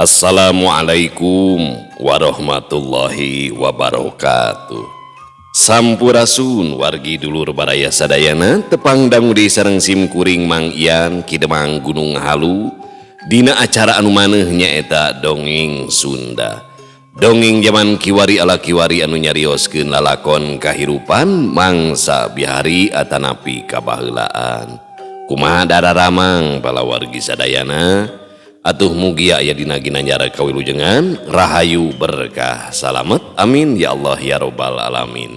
Assalamualaikum warahmatullahi wabarakatuh. Sampurasun wargi dulur baraya sadayana tepang dangudi sareng sim kuring Mang Ian Kidemang Gunung Halu dina acara anu maneh nyaeta dongeng Sunda. Dongeng zaman kiwari ala kiwari anu nyarioskeun lalakon kahirupan mangsa bihari atanapi kabaheulaan. Kumaha dararamang bala wargi sadayana? Atuh mugia aya dina ginanjar kawilujengan rahayu berkah salamet amin ya Allah ya robbal alamin.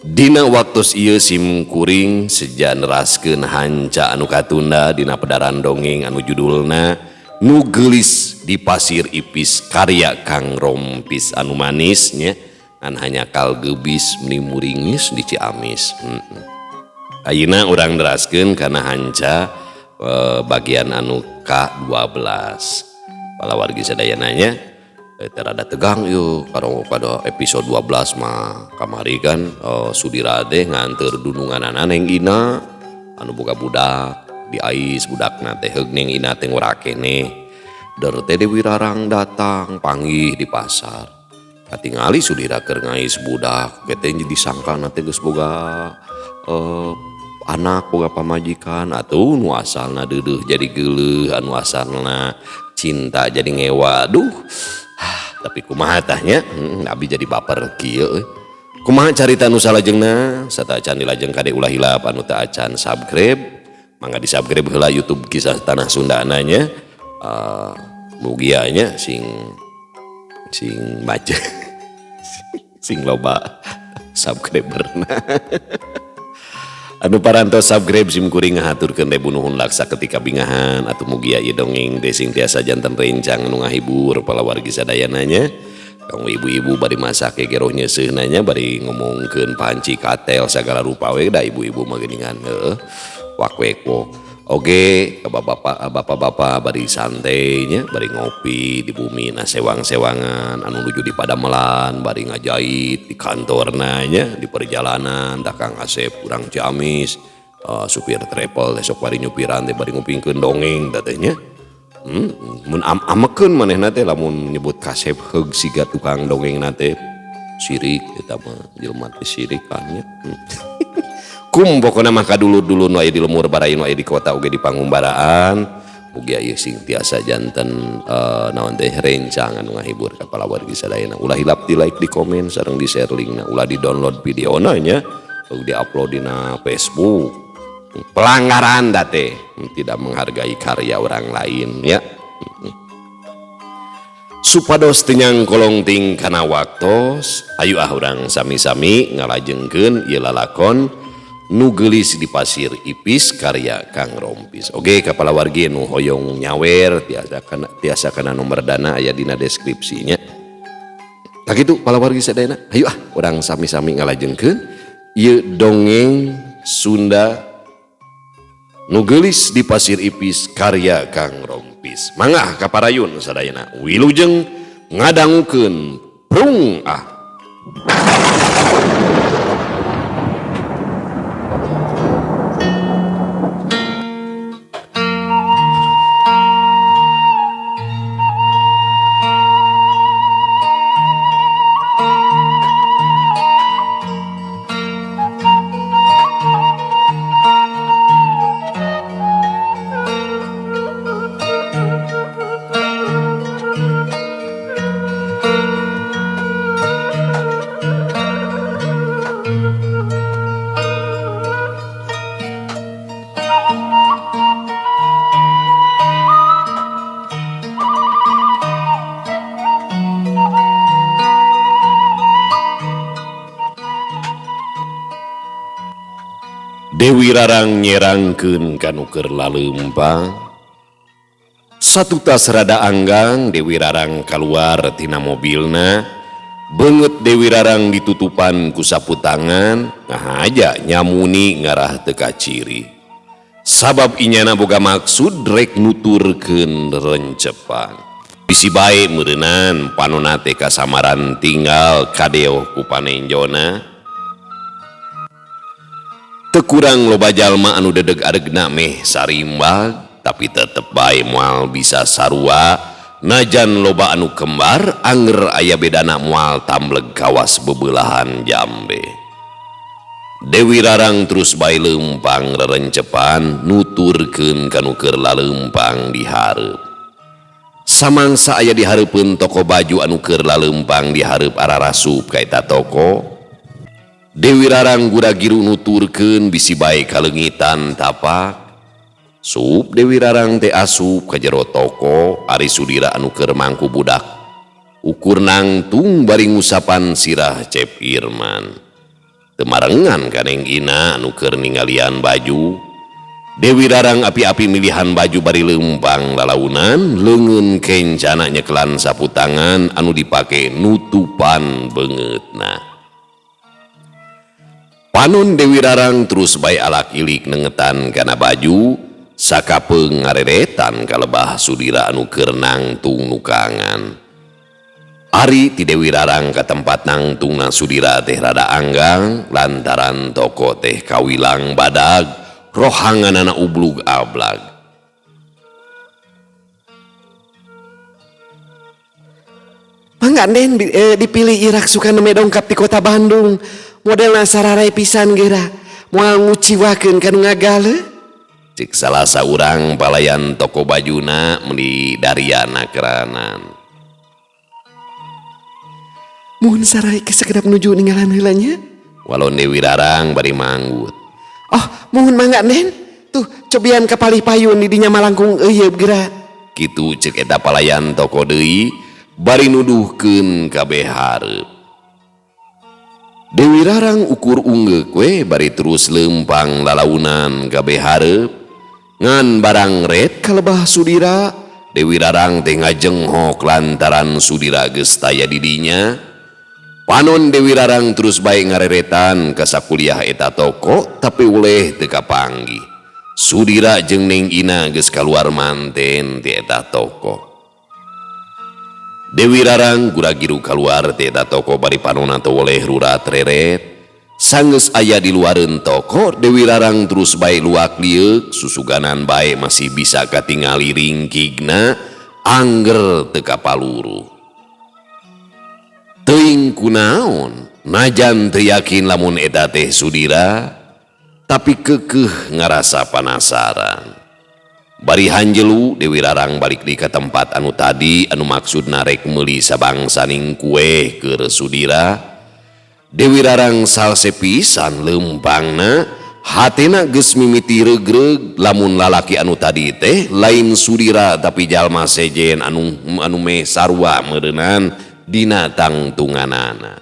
Dina waktos ieu sim kuring seja neraskeun hanca anu katunda dina pedaran dongeng anu judulna Nu Geulis di Pasir Ipis karya Kang Rompis anu manis nya an hanya kal geubis meni muringis di Ciamis. Ayeuna urang neraskeun kana hanca bagian anu K12. Pala wargi sadayananya terada tegang yuk karo pada episode 12 mah kamari kan Sudira teh nganteur dununganana neng Ina anu boga budak di ais budakna teh heug neng Ina teh ngurakene der teh Dewi Rarang datang panggih di pasar katingali Sudira keur ngais budak kete disangkana teh geus boga anak boga pamajikan atau nu asalna deudeuh jadi geuleuh anu asalna cinta jadi ngewa. Duh tapi kumaha tahnya abi jadi baper kieu kumaha carita nu salajengna sata acan dilajeng kade ulah hilap anu teu acan subscribe mangga di subscribe heula YouTube Kisah Tanah Sunda nya mugia nya sing baca sing loba subscriberna. Anu parantos subscribe sim kuring ngahaturkeun debu nuhun laksa ketika bingahan atuh mugia ieu dongeng teh sing tiasa janten rencang anu ngahibur pala wargi sadayana nya. Kang ibu-ibu bari masak geroh nyeuseuna nya bari ngomongkeun panci katel sagala rupa we da ibu-ibu mah geuningan wakweko. Oge ka bapak-bapak bari santai nya bari ngopi di bumi na sewang-sewangan anu nuju di Padamelan bari ngajait di kantorna nya di perjalanan da Kang Asep urang Ciamis supir travel esok bari nyupiran teh bari ngupingkeun dongeng da teh nya mun amekeun manehna teh lamun nyebut Kasep heug siga tukang dongengna teh sirik eta mah jelema teh sirik kan nya. Kum pokona mah kadulur-dulur nu aya di lemur barain nu aya di kota oge di pangumbaraan mugia ieu sing tiasa janten naon teh rencang anu ngahibur ka pala wargi sadayana. Ulah hilap di like di komen sareng di share linkna ulah di download videona nya di upload dina Facebook. Pelanggaran da teh tidak menghargai karya orang lain ya. Supados tenyang kolong ting kana waktos ayu urang sami-sami ngalajengkeun ieu lalakon Nu Geulis di Pasir Ipis karya Kang Rompis. Oke kapala wargi nu hoyong nyawer tiasa kana nomor dana aya dina deskripsinya. Tak kitu pala wargi sadayana hayu urang sami-sami ngalajengkeun ieu dongeng Sunda Nu Geulis di Pasir Ipis karya Kang Rompis. Mangga kaparayun sadayana wilujeng ngadangukeun prung Dewi Rarang nyerangkeun kanu keur laleumpang. Satu tas rada anggang Dewi Rarang kaluar tina mobilna. Beungeut Dewi Rarang ditutupan ku sapu tangan, ngahaja nyamuni ngarah teu ka ciri. Sabab inyana boga maksud rek nuturkeun rencepan. Bisi bae meureunnan panonna teh kasamaran tinggal kadeoh ku panenjona. Teu kurang loba jalma anu dedeg adegna meh sarimbag tapi tetep bae moal bisa sarua najan loba anu kembar anger aya bedana moal tambleg kawas bebelahan Jambe. Dewi Rarang terus bae lempang rerencepan nuturkeun kanu keur lalempang di hareup. Samangsa aya di hareupeun toko baju anu keur lalempang di hareup ararasup ka eta toko, Dewi Rarang gura-giru nuturkeun bisi bae kalengitan tapak. Sup Dewi Rarang teh asup ka jero toko ari Sudira anu keur mangku budak. Ukur nangtung bari ngusapan sirah Cep Irman. Teu marengan kaneng Ina anu keur ningalian baju. Dewi Rarang api-api milihan baju bari lempang lalaunan leungeun kencana nyekelan sapu tangan anu dipake nutupan beungeutna. Panon Dewi Rarang terus bae alak ilik nengetan kana baju sakapeung ngareretan ka lebah Sudira anu keur nangtung nukangan. Ari ti Dewi Rarang ka tempat nangtungna Sudira teh rada anggang lantaran toko teh kawilang badag rohanganana ublug ablag. Mangga Den dipilih Irak suka neme dongkap di kota Bandung. Modelna sararai pisan geura. Moal nguciwakeun kanu ngagale. Cik salah saurang palayan toko bajuna meuli dariana keranan. Mohon sararai kesekedap nuju ninggalan heulanya. Walon Dewi Rarang bari manggut. Oh, mohon mangga Den. Tuh, cobian kapalih payun di dinya malangkung euyeup geura. Kitu cek eta palayan toko deui bari nuduhkeun kabeh hareup. Dewi Rarang ukur unggeuk we bari terus lempang lalaunan kabeh hareup. Ngan barang ret kalebah Sudira, Dewi Rarang teh ngajenghok lantaran Sudira geus taya di dinya. Panon Dewi Rarang terus bae ngareretan ka sakuliah eta toko tapi uleh teu kapanggih. Sudira jeung Neng Ina geus kaluar manten ti eta toko. Dewi Rarang gura-giru kaluar ti eta toko bari panonna teu oleh rurat reret. Sanggeus aya di luareun toko, Dewi Rarang terus bae luak lieuk susuganan bae masih bisa katingali ringkigna angger teu kapaluru. Teuing kunaon najan teu yakin lamun eta teh Sudira tapi keukeuh ngarasa panasaran. Bari hanjelu Dewi Rarang balik deui ka tempat anu tadi anu maksudna rek meuli sabangsaning kue keur Sudira. Dewi Rarang salse pisan lempangna hatena geus mimiti regreg lamun lalaki anu tadi teh lain Sudira tapi jalma sejen anu me sarua meureunnan dina tangtunganana.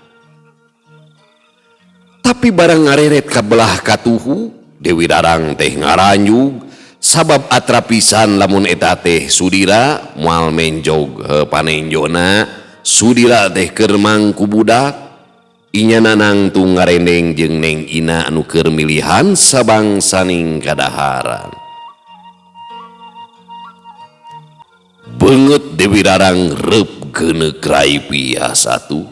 Tapi barang ngareret ka belah katuhu, Dewi Rarang teh ngaranjug sabab atrapisan lamun eta teh Sudira moal menjog panenjona. Sudira teh keur mangku budak, inyana nangtung ngarendeng jeung Neng Ina anu keur milihan sabangsaning kadaharan. Beungeut Dewi Rarang reup geuneuh rai pia satu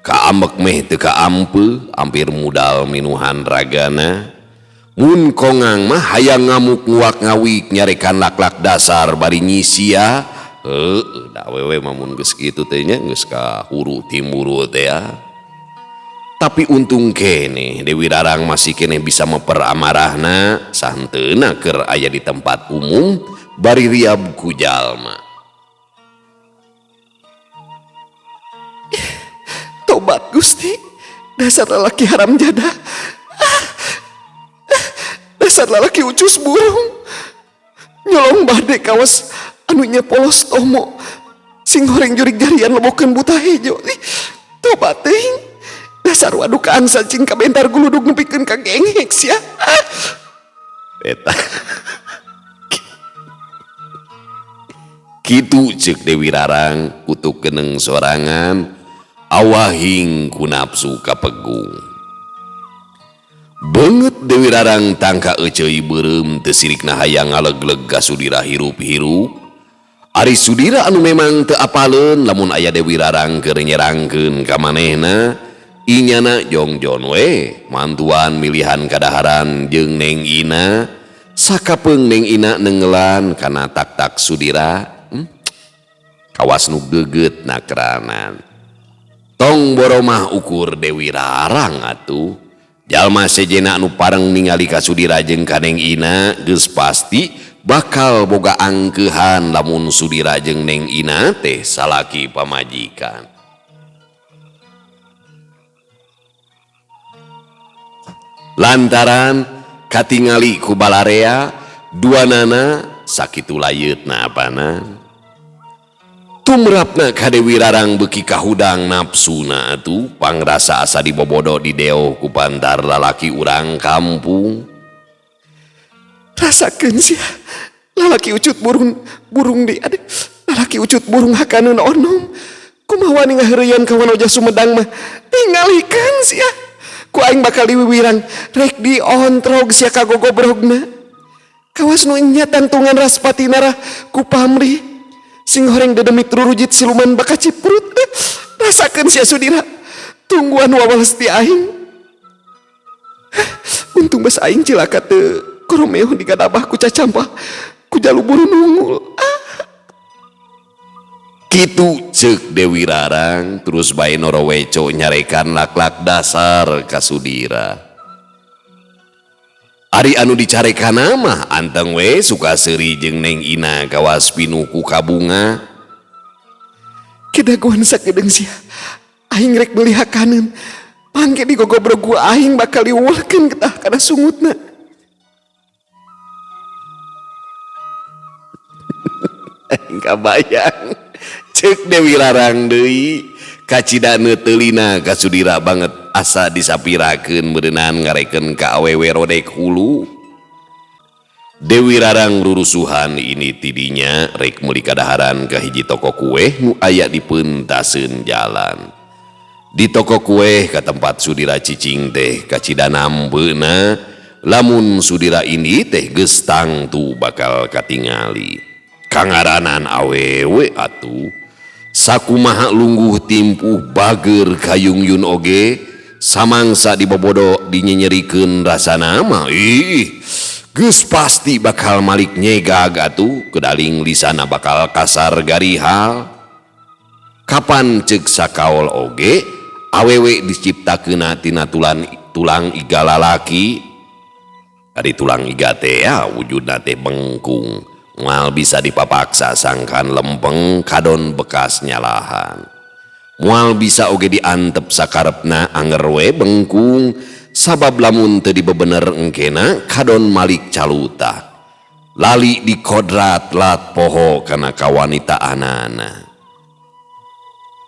kaamek meh teu kaampeu hampir modal minuhan ragana. Mun kongang mah hayang ngamuk nguak ngawik nyarekan laklak dasar bari nyisia. Da wewe mah mun geus kitu teh nya geus ka huru timuru teh ya. Tapi untung kene Dewi Rarang masih kene bisa meper amarahna santeuna keur aya di tempat umum bari riab ku jalma. Tobat Gusti, dasar lalaki haram jada. Dasar lalaki ucus burung. Nyolong bade kawas anunya polos tomo. Sing goreng jurig jarian lebokeun buta hejo. Tobat teuing. Dasar wadukaan cacing kabentar guludug nepikeun ka gengek sia. Eta. Kitu ceuk Dewi Rarang kutuk keneng sorangan. Awahing ku nafsu kapegung. Beungeut Dewi Rarang tangka euceuy beureum teu sirikna hayang ngaleg-leg ka Sudira hirup-hirup. Ari Sudira anu memang teu apaleun lamun aya Dewi Rarang keur nyerangkeun ka manehna, inyana jongjon we mantuan milihan kadaharan jeung Neng Ina. Sakapeung Neng Ina nenggelan kana tak-tak Sudira. kawas nu geget nakeranan. Tong boromah ukur Dewi Rarang atuh. Jalma sejena anu pareng ningali kasudira jeung kaneng Ina geus pasti bakal boga angkeuhan lamun sudira jeung Neng Ina teh salaki pamajikan. Lantaran katingali ku balarea duanana sakitu layeutna apana. Tumrapna ka Dewi Rarang beuki kahudang nafsuna atuh pangrasa asa dibobodo di deo ku pantar lalaki urang kampung. Rasakeun sia lalaki ucut burung di aduh lalaki ucut burung hakaneun onom kumaha ningaheureuyan ka wanoja Sumedang mah tingalikeun sia ku aing bakal diwiwirang rek diontrog sia ka gogobrogna kawas nu nya tantungan Raspati narah ku pamrih sing horeng dedemit rurujit siluman baka ciprut rasakeun sia sudira tungguan wawales ti aing untung bas aing cilaka teu koromeo digadabah ku cacampah ku jaluburu nungul Kitu ceuk Dewi Rarang terus bae Noroweco nyarekan laklak dasar ka sudira. Ari anu dicarekana mah anteng we Sukaseri jeung Neng Ina kawas pinuh ku kabunga. Kedaguan sakedeung sia aing rek meuli hakaneun pangge digogobrog ku aing bakal diwulkeun getah kana sungutna. Aing kabayang ceuk Dewi Rarang deui kacidana teulina kasudira banget asa disapirakeun beuneunan ngarekeun ka awewe rodek hulu. Dewi Rarang rurusuhan ini tidinya rek meuli kadaharan ka hiji toko kueh nu aya di peuntaseun jalan. Di toko kueh ka tempat sudira cicing teh kacidana ambeuna lamun sudira ini teh geus tangtu bakal katingali. Kangaranan awewe atuh sakumaha lungguh timpuh bager kayungyun oge samangsa dibobodo dinyenyerikeun rasana mah geus pasti bakal malik nyegag atuh kedaling lisana bakal kasar garihal. Kapan ceuk sakaol oge awewe diciptakeunna tina tulang iga lalaki. Ari tulang iga teh ya wujudna teh bengkung moal bisa dipapaksa sangkan lempeng kadon bekas nyalahan. Moal bisa oge diantep sakarepna anger we bengkung sabab lamun teu dibebener engkena kadon malik caluta. Lali dikodrat lat poho kana kawanitaanana.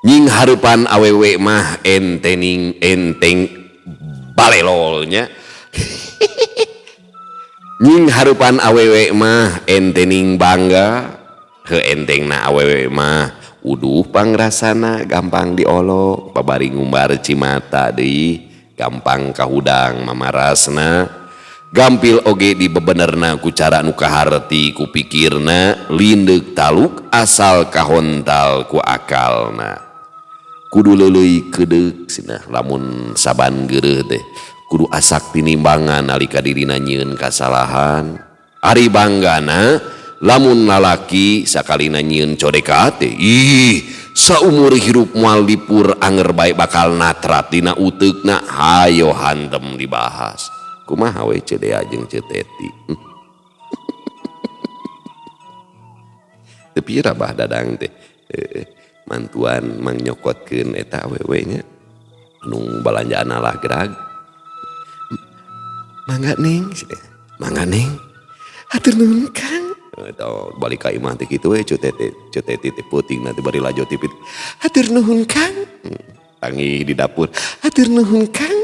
Nying hareupan awewe mah enteng balelolnya. Nying harupan awewe mah entening bangga entengna awewe mah uduh pangrasana gampang diolok babari ngumbar cimata deui gampang kahudang mamarasna gampil oge dibebenerna ku cara nu kaharti ku pikirna lindeuk taluk asal kahontal ku akalna kudu leuleuy kedeuk cenah lamun saban geureuh teh kudu asak tinimbangan nalika dirina nyieun kasalahan. Ari banggana lamun lalaki sakalina nyieun codeka teh saumur hirup moal dipur anger bae bakal natrat dina uteukna hayo hantem dibahas. Kumaha we Cedea jeung Ceteti. Teu pira bah dadang teh mantuan mang nyokotkeun eta awewe nya nu balanjaan lah gerag. Mangga neng hatur nuhun Kang. Eta balik ka imah teh kitu we Ceteti teh peuting nanti bari lajo tipit. Hatur nuhun Kang. Tangi di dapur. Hatur nuhun Kang.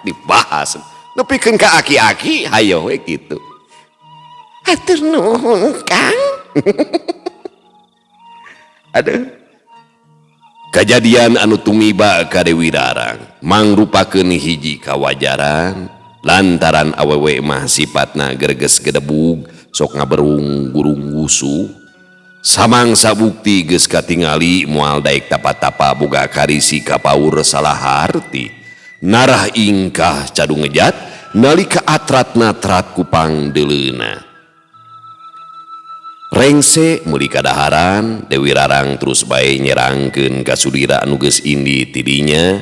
Dibahas. Nepikeun ka aki-aki hayo we kitu. Hatur nuhun Kang. Aduh. Kajadian anu tumiba ka Dewi Rarang mangrupakeun hiji kawajaran lantaran awewe mah sifatna gerges gedebug sok ngaberung gurung wusu samangsa bukti geus katingali moal daek tapa-tapa boga karisi ka paur salah harti narah ingkah cadu ngejat nalika atrat-natrat ku pangdeuleuna. Rengse meuli kadaharan Dewi Rarang terus bae nyerangkeun ka Sudira anu geus indi tidinya.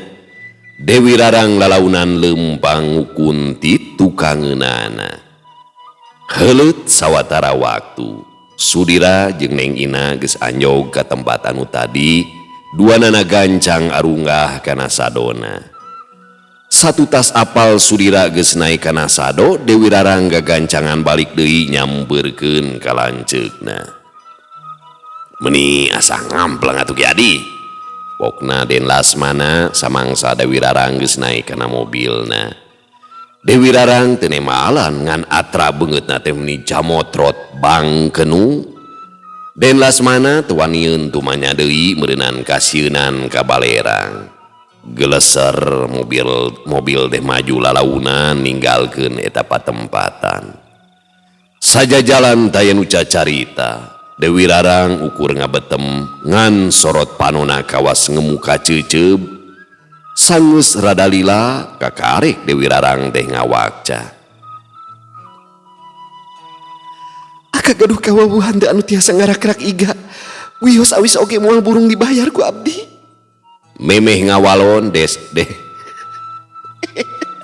Dewi Rarang lalaunan lempang ngukun ti tukangeunana. Heuleut sawatara waktu Sudira jeung Neng Ina geus anjog ka tempat anu tadi duanana gancang arunggah kana sadona. Satu tas apal Sudira geus naik kana sado, Dewi Rarang gagancangan balik deui nyampeurkeun ka lanceukna. Meuni asa ngampleng atuh Ki Adi. Pokna Den Lasmana samangsa Dewi Rarang geus naik kana mobilna. Dewi Rarang teu nemaalan ngan atra beungeutna teh meuni jamotrot bangkenu. Den Lasmana teu wanieun tumanya deui meureunan kasieunan ka balerang. Geleser mobil teh maju lalaunan ninggalkeun eta patempatan. Saja jalan taya nu cacarita. Dewi Rarang ukur ngabetem ngan sorot panona kawas ngemuka ceuceub. Sangeus rada lila kakarek Dewi Rarang teh ngawakca. Aka gaduh kawawuhan teu anu tiasa ngarak-rak iga. Wios awis oge moal burung dibayar ku abdi. Memeh ngawalon deh.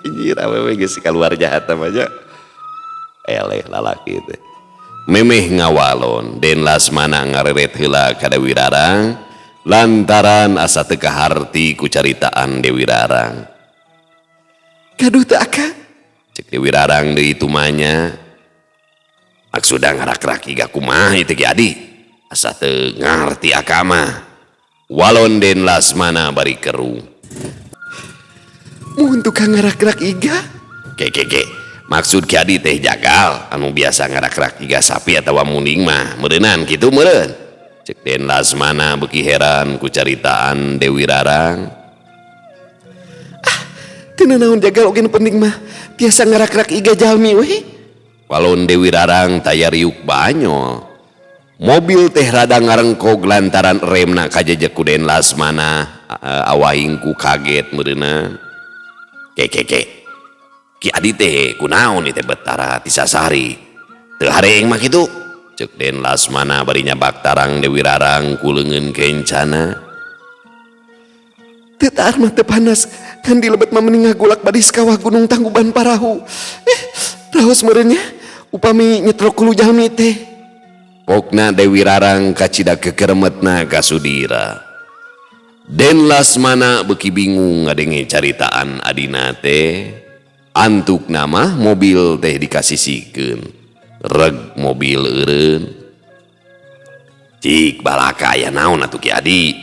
Anjir awewe geus kaluar jahat aja. Eleh lalaki teh. Memeh ngawalon Den Lasmana ngareret heula ka Dewi Rarang lantaran asa teu kaharti ku caritaan Dewi Rarang. Gaduh teu Aka? Cek Dewi Rarang deui tumanya. Maksudna ngarak-rak iga kumaha ieu teh Ki Adi? Asa teu ngarti Aka mah. Walon Den Lasmana bari keru. Muhun tukang ngarak-rak iga? Ke. Maksud Ki Adi teh jagal anu biasa ngarak-rak iga sapi atawa muning mah meureunan kitu meureun. Cek Den Lasmana beuki heran ku caritaan Dewi Rarang. Teu naon jagal oge nu penting mah tiasa ngarak-rak iga jalmi we. Walon Dewi Rarang taya riuk banyol. Mobil teh rada ngarengkog lantaran remna kajejek ku Den Lasmana. Awahingku kaget meureunan. Ke. Ki Adi teh kunaon ieu teh betara tisasari. Teu hareng mah kitu. Cek Den Lasmana bari nyabak tarang Dewi Rarang ku leungeun kencana. Teu taar mah teu panas kan dilebet mah mending ngagulak badis kawah Gunung Tangkuban Parahu. Raos meureunnya upami nyetrok kulu jalmi teh. Pokna Dewi Rarang kacida kekeremetna ka Sudira. Den Lasmana beuki bingung ngadenge caritaan adina teh. Antukna mah mobil teh dikasisikeun. Reg mobil eureun. Cik balaka aya naon atuh Ki Adi?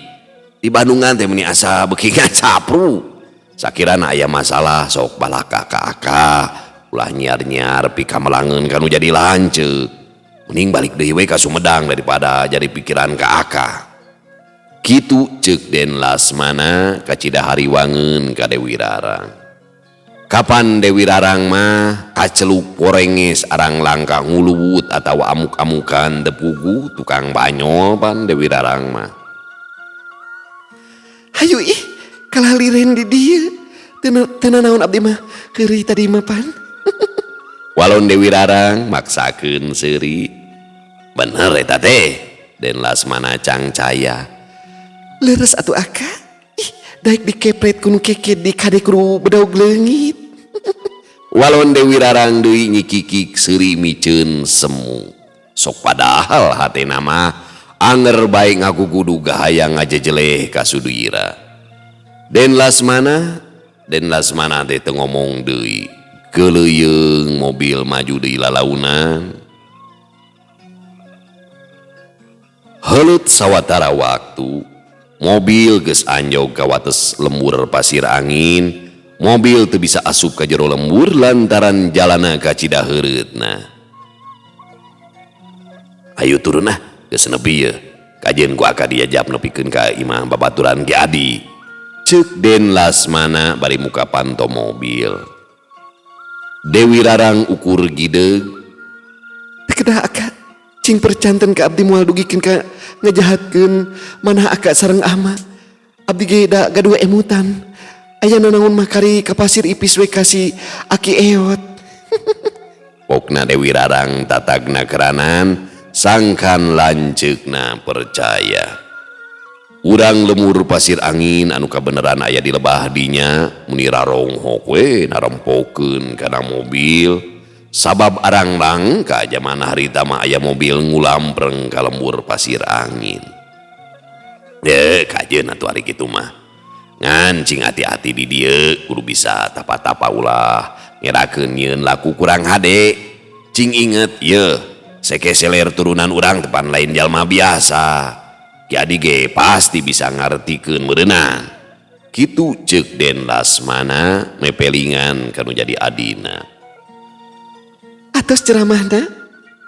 Di Bandungan teh meuni asa beuki ngacapru. Sakirana aya masalah sok balaka ka Aka. Ulah nyiar-nyiar pika melangeun kanu jadi lanceuk. Mending balik deui we ka Sumedang daripada jadi pikiran ka Aka. Kitu ceuk Den Lasmana kacida hariwangeun ka Dewi Rarang. Kapan Dewi Rarang mah kaceluk porenges arang langka nguluwut atawa amuk-amukan depugu tukang banyol pan Dewi Rarang mah. Hayu ih kalaliren di dieu. Teu naon abdi mah keuri tadi mah pan. Walon Dewi Rarang maksakeun seuri. Bener eta teh Den Lasmana cangcaya. Leres atuh Aka. Ih, daek dikepret kuno keke di kadekru bedaug leungit. Walon Dewi Rarang deui nyikikik seuri miceun semu. Sok padahal hatena mah anger bae ngagugudu gahaya ngajejeleh ka Sudira. Den Lasmana teh teu ngomong deui. Keleuyeung mobil maju deui lalaunan. Heuleut sawatara waktu mobil geus anjog ka wates lembur pasir angin. Mobil teu bisa asup ka jero lembur lantaran jalana kacida heureutna. Ayo turun geus nepi ye. Kajeun ku Aka diajab nepikeun ka imah babaturan Ki Adi. Ceuk Den Lasmana bari muka panto mobil. Dewi Rarang ukur gideug. Kedah Aka cing percanten ka abdi moal dugikeun ka ngajahatkeun manah Aka sareng Ama. Abdi ge da gaduh emutan. Aya nanaon mah kari ka pasir ipis we kasih Aki eot. Pokna Dewi Rarang tatagna keranan sangkan lanceukna percaya. Urang lemur pasir angin anu kabeneran aya di lebah dinya muni raronghok we narempokeun kana mobil sabab arangrang ka zaman harita mah aya mobil ngulampreng ka lembur pasir angin. Kajeun atuh ari kitu mah. Ngan cing hati-hati di dieu kudu bisa tapa-tapa ulah ngerakeun nyieun laku kurang hade. Cing inget ye sekeseler turunan urang tepan lain jalma biasa. Jadi ge pasti bisa ngartikeun meureunana. Kitu ceuk Den Lasmana mepelingan kanu jadi adina. Atas ceramahna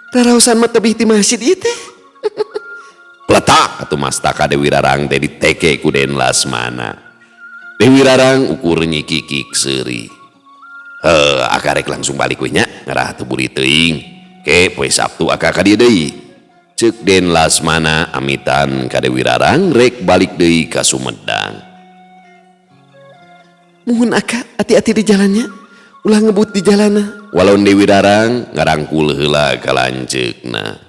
raraosan mah tebih ti masjid ieu teh. Pletak atuh mastaka Dewi Rarang teh diteke ku Den Lasmana. Dewi Rarang ukur nyikikik seuri. Aka rek langsung balik we nya ngarah teu buri teuing. Ke poe Sabtu aka ka dieu deui. Ceuk Den Lasmana amitan ka Dewi Rarang rek balik deui ka Sumedang. Muhun Aka hati-hati di jalannya, ulah ngebut di jalanna. Walau Dewi Rarang ngarangkul heula ka lanceukna.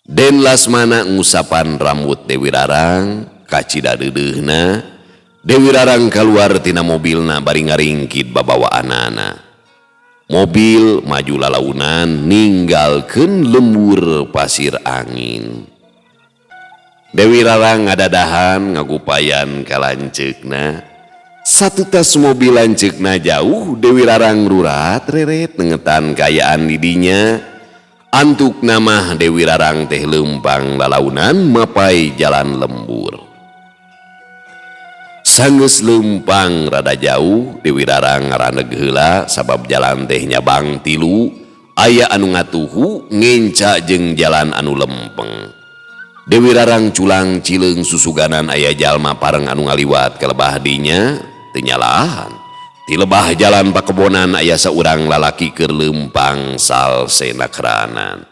Den Lasmana ngusapan rambut Dewi Rarang ka cidadeudeuhna. Dewi Rarang kaluar tina mobilna bari ngaringkid babawaanana. Mobil maju lalaunan ninggalkeun lembur pasir angin. Dewi Rarang ngadadahan ngagupayan ka lanceukna. Satu tas mobil lanceukna jauh Dewi Rarang rurat reret nengetan kayaan di dinya. Antukna mah Dewi Rarang teh leumpang lalaunan mapai jalan lembur. Sanggeus leumpang rada jauh Dewi Rarang ngaraneg heula sabab jalan teh nyabang tilu aya anu ngatuhu ngenca jeung jalan anu lempeng. Dewi Rarang culang cileung susuganan aya jalma pareng anu ngaliwat ka lebah dinya teu nyalahan. Ti lebah jalan pakebonan aya saurang lalaki keur leumpang salsena keranan.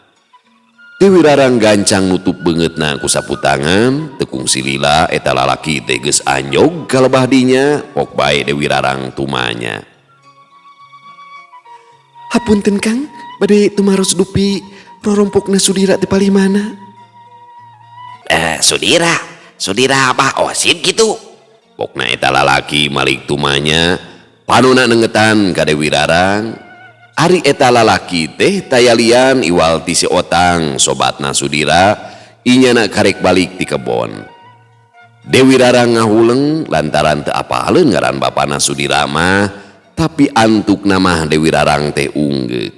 Dewi Rarang gancang nutup beungeutna ku sapu tangan, tekung silila eta lalaki teh geus anyog ka lebah dinya, pok bae Dewi Rarang tumanya. Hapunten Kang, bade tumaros dupi rorompokna Sudira teh palimana. Sudira Abah Osid gitu. Pokna eta lalaki malik tumanya, panonna nengetan ka Dewi Rarang. Ari eta lalaki teh tayalian iwal ti si Otang sobatna Sudira inyana karek balik ti kebon. Dewi Rarang ngahuleng lantaran teu apaleun ngaran bapana Sudira mah, tapi antukna mah Dewi Rarang teh unggeuk.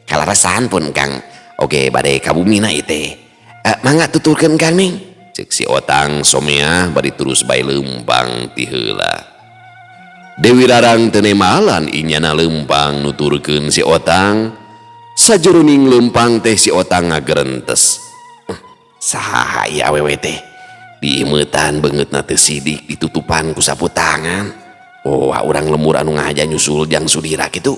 Kalarasan pun Kang, oge bade kabumina ieu teh. Mangga tuturkeun Kang Ning. Ceuk si Otang someah bari terus bae leumpang ti heula. Dewi Rarang teu nemalan inyana leumpang nuturkeun si Otang. Sajuruning leumpang teh si Otang ngagerentes. Saha ieu awewe teh? Diimeutan beungeutna teu sidik ditutupan ku sapu tangan. Oh, urang lemur anu ngahaja nyusul Jang Sudira kitu.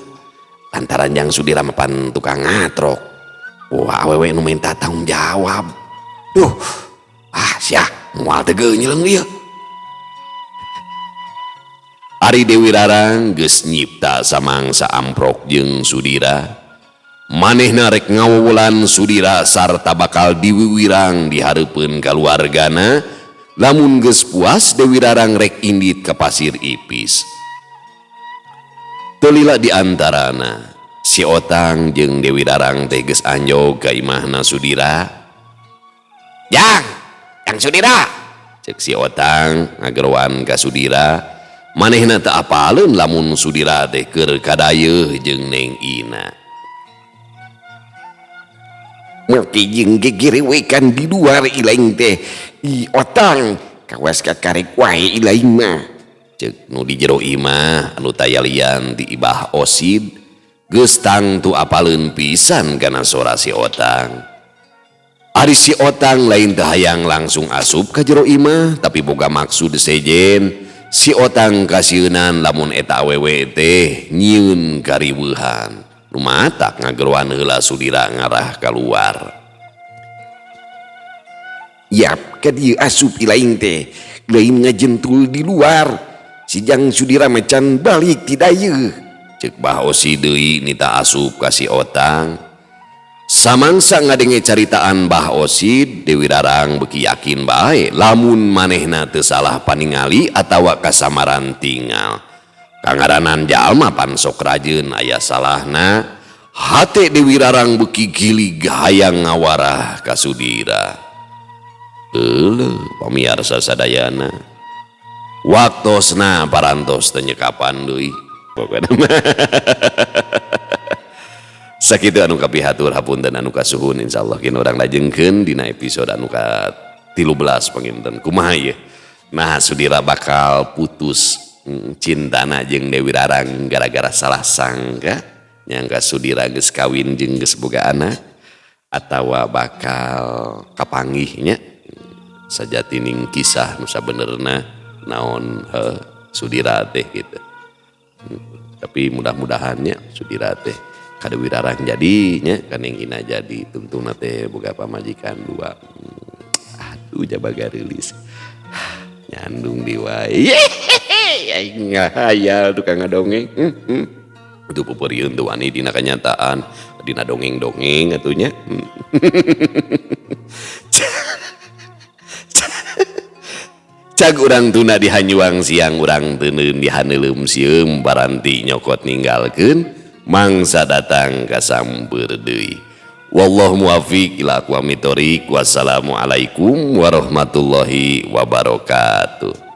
Lantaran Jang Sudira mah pan tukang ngatrok. Wah, awewe nu minta tanggung jawab. Duh, sia moal teu geunyeuleng ieu. Ari Dewi Rarang geus nyipta samangsa amprok jeung Sudira. Manehna rek ngawulan Sudira sarta bakal diwiwirang dihareupeun kaluargana. Lamun geus puas Dewi Rarang rek indit ka pasir ipis. Teu lila di antarana si Otang jeung Dewi Rarang teh geus anjog ka imahna Sudira. Jang Sudira, ceuk si Otang ngagerowan ka Sudira. Manehna teu apaleun lamun Sudira teh keur kadayeuh jeung Neng Ina. Meuki jeung gegerewekan di luar ilaing teh. Otang, kawas kakarek wae ilaing mah. Ceuk nu di jero imah anu tayalian ti Ibah Osid geus tangtu apaleun pisan kana sora si Otang. Ari si Otang lain teu hayang langsung asup ka jero imah tapi boga maksud sejen. Si Otang kasieunaan lamun eta awewe teh nyieun kariweuhan. Lumatak ngagerowan heula Sudira ngarah keluar. Yap, ka dieu asup ilaing teh, lain ngajentul di luar. Si Jang Sudira macan balik ti dayeuh. Ceuk Bah Osi deui nita asup ka si Otang. Samangsa ngadenge caritaan Mbah Osid, Dewi Rarang beki yakin bae lamun manehna teu salah paningali atawa kasamaran tinggal. Kangaranan jalma pan sok rajeun aya salahna, hate Dewi Rarang beki gilig hayang ngawarah ka Sudira. Pamirsa sadayana, waktosna parantos teu nyekapan deui. Pokona sakitu anu kapihatur hapunten anu kasuhun insyaallah kina urang lajengkeun dina episode anu ka-13 panginten kumaha ieu. Nah Sudira bakal putus cintana jeung Dewi Rarang gara-gara salah sangka nyangka Sudira geus kawin jeung geus boga anak atawa bakal kapanggih nya sajatining kisah nu sabenerna naon Sudira teh gitu. Tapi mudah-mudahannya Sudira teh kada Dewi Rarang jadinya kanengina jadi tuntuna teh boga pamajikan dua. Aduh jabaga rilis nyandung di wae aing ngahayal tukang ngadongeng itu pupurieun teu wani dina kanyataan dina dongeng-dongeng atunya. Cag urang tuna dihanyuang siang urang teuneun dihaneuleum sieum baranti nyokot ninggalkeun mangsa datang kasampeur deui. Wallahu muwaffiq ila aqwamit thoriq. Wassalamualaikum warahmatullahi wabarakatuh.